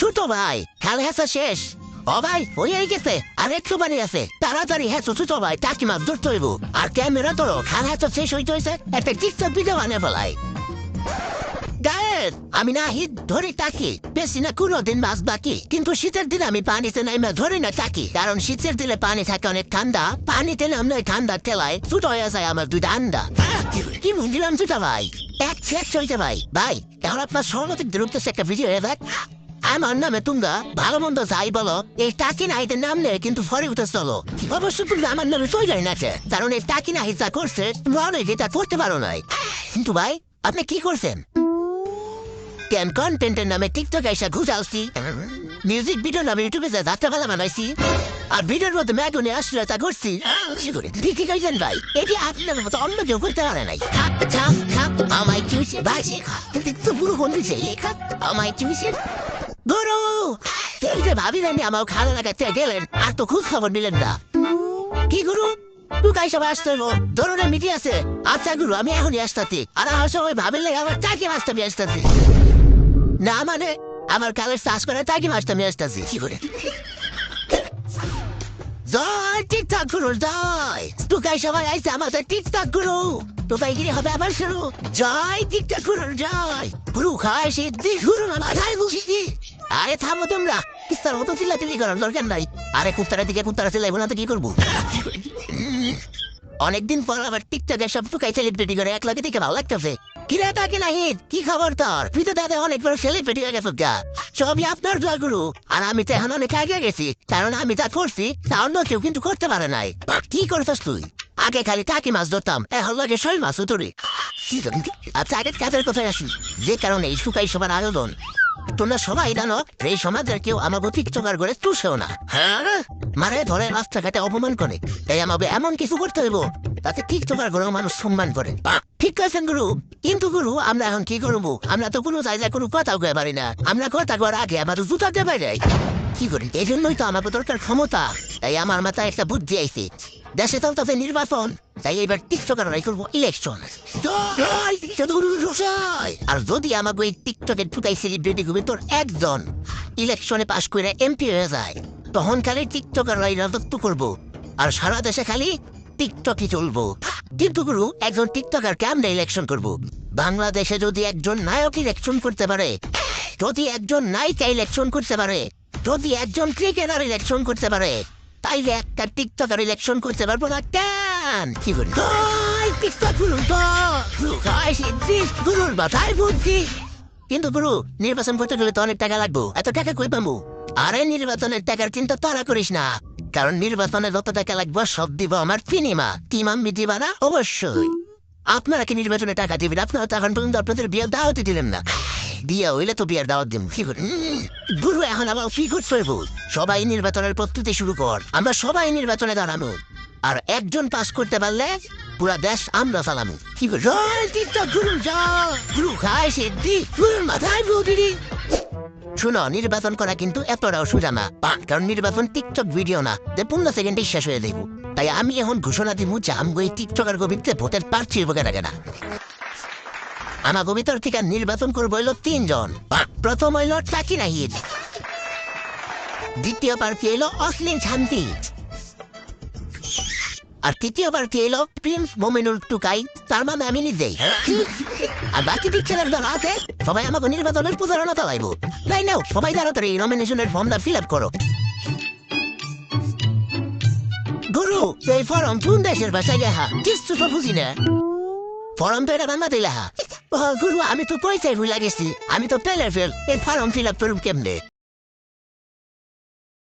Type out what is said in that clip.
ছোট ভাই খেলা হেসা শেষ ও ভাই হয়ে গেছে আর একটু বানি আছে তাড়াতাড়ি হেসো ছোট ভাই টাকি মাছ ধরতে হইব আর ক্যামেরা তোর খেলা হেসা শেষ হইতে হয়েছে একটা টিকটক ভিডিও বানিয়ে ফেলাই গায়ের আমি না হিট ধরে থাকি বেশি না 15 দিন মাস বাকি কিন্তু শীতের দিন আমি পানিতে নামে ধরে না থাকি কারণ শীতের দিলে পানি থাকে অনেক ঠান্ডা পানিতে নামলে ঠান্ডা ঠেলায় ছোট হয়ে যায় আমার দুইটা আন্ডা কি বুঝলাম ছোট ভাই এক শেষ হইতে ভাই ভাই এখন আপনার সহমতি দ্রুপতেছে একটা ভিডিও দেখ আমার নামে তোমরা ভালো মন্দ যাই বলো এই টাকি নাহিতে নামলে কিন্তু ফরে উঠে চলো অবশ্য তুমি আমার নামে চলে নাচে কারণ এই টাকি নাহি যা করছে তোমরা অনেক এটা করতে পারো নাই কিন্তু ভাই আপনি কি করছেন কেন কন্টেন্টের নামে টিকটক এসে ঘুষালছি মিউজিক ভিডিও নামে ইউটিউবে যা যাত্রাপালা বানাইছি আর ভিডিওর মধ্যে ম্যাগনে আসলে তা করছি ঠিকই কইছেন ভাই এটি আপনার মতো অন্য কেউ করতে পারে নাই আমায় চুষে বাসে তো পুরো কোন দিছে আমায় চুষে গুরু এই যে ভাবি জানি আমার খালা লাগাতে গেলেন আর তো খুব খবর নিলেন না কি গুরু তুই কাই সবাই আসতে ধরনের মিটি আছে আচ্ছা গুরু আমি এখনই আসতেছি আর আমার সবাই ভাবিলে আমার চাকি মাছটা আমি আসতেছি না মানে আমার কালের চাষ করে তাকে মাছটা আমি আসতেছি কি করে জয় টিকটক গুরু জয় তুই সবাই আইসে আমাদের টিকটক গুরু তোকাই গিয়ে হবে আবার শুরু জয় টিকটক গুরু জয় গুরু খায় সে দি গুরু না মাথায় বসিছি আরে থামো তোমরা কিস্তার মতো চিল্লাচিল্লি করার দরকার নাই আরে কুত্তারা দিকে কুত্তারা চিল্লাইবো না তো কি করবো অনেকদিন পর আবার টিকটকে সব টুকাই সেলিব্রিটি করে এক লাগে দেখে ভালো লাগতেছে কিরে তাকে না হিট কি খবর তোর তুই তো দাদা অনেক বড় সেলিব্রিটি হয়ে গেছো গা সবই আপনার দোয়া গুরু আর আমি তো এখন অনেক আগে গেছি কারণ আমি যা করছি তা অন্য কেউ কিন্তু করতে পারে নাই কি করছিস তুই আগে খালি টাকি মাছ ধরতাম এখন লাগে শৈল মাছ উতরি আচ্ছা আগে কাজের কথায় আসি যে কারণে এই শুকাই সবার আয়োজন তোমরা সবাই জানো এই সমাজের কেউ আমাকে টিকটকার করে তুষেও না হ্যাঁ মানে ধরে রাস্তাঘাটে অপমান করে তাই আমাকে এমন কিছু করতে হইব তাতে টিকটকার করে মানুষ সম্মান করে ঠিক আছেন গুরু কিন্তু গুরু আমরা এখন কি করবো আমরা তো কোনো জায়গায় কোনো কথাও কয়ে পারি না আমরা কথা করার আগে আমাদের জুতা দেবে যাই কি করি এই জন্যই তো আমাকে দরকার ক্ষমতা তাই আমার মাথায় একটা বুদ্ধি আইছে দেশে চলতেছে নির্বাচন তাই এবার টিকটকাররাই করবো ইলেকশন আর যদি আমাকে এই টিকটকের ফুটাই সেলিব্রিটি গুলো তোর একজন ইলেকশনে পাশ করে এমপি হয়ে যায় তখন খালি টিকটকাররাই রাজত্ব করবো আর সারা দেশে খালি টিকটকই চলবো কিন্তু গুরু একজন টিকটকারকে আমরা ইলেকশন করবো বাংলাদেশে যদি একজন নায়ক ইলেকশন করতে পারে যদি একজন নায়িকা ইলেকশন করতে পারে যদি একজন ক্রিকেটার ইলেকশন করতে পারে তাইলে একটা টিকটকার ইলেকশন করতে পারবো না কেন কি করি টিকটক গুরুর মাথায় বুদ্ধি কিন্তু গুরু নির্বাচন করতে গেলে তো অনেক টাকা লাগবো এত টাকা কই পাবো আরে নির্বাচনের টাকার চিন্তা তারা করিস না কারণ নির্বাচনে যত টাকা লাগবে সব দিব আমার সিনেমা টিমাম দিবা না অবশ্যই আপনারা কি নির্বাচনে টাকা দিবেন আপনারা তো এখন পর্যন্ত আপনাদের বিয়ের দাওয়াতই দিলেন না বিয়ে হইলে তো বিয়ের দাওয়াত দিব কি করি গুরু এখন আবার কি করতে হইব সবাই নির্বাচনের প্রস্তুতি শুরু কর আমরা সবাই নির্বাচনে দাঁড়ানো আর একজন পাস করতে পারলে পুরা দেশ আমরা চালামু কি করি গুরু যা গুরু খায় সিদ্ধি গুরুর মাথায় বুদ্ধি শুনো নির্বাচন করা কিন্তু এতটাও সোজা না কারণ নির্বাচন টিকটক ভিডিও না যে 15 সেকেন্ডে শেষ হয়ে দেব তাই আমি এখন ঘোষণা দিব যে আমি এই টিকটকার গভীরতে ভোটের প্রার্থী হবো না আমার গভীর থেকে নির্বাচন করবো হইল 3 জন প্রথম হইল টাকি নাহিদ দ্বিতীয় প্রার্থী হইল অশ্লীল শান্তি আর তৃতীয় প্রার্থী হইল প্রিন্স মোমিনুল টুকাই তার মানে আমি নিজেই আর বাকি পিকচারের দল আছে সবাই আমাকে নির্বাচনের প্রচারণা চালাইব তাই নাও সবাই তাড়াতাড়ি নমিনেশনের ফর্মটা ফিল আপ করো গুরু এই ফর্ম কোন দেশের ভাষায় লেখা কিছু তো বুঝি না ফর্ম তো এটা বাংলাতে লেখা গুরু আমি তো পয়সায় ভুলে গেছি আমি তো পেলে ফেল এই ফর্ম ফিল আপ করুন কেমনে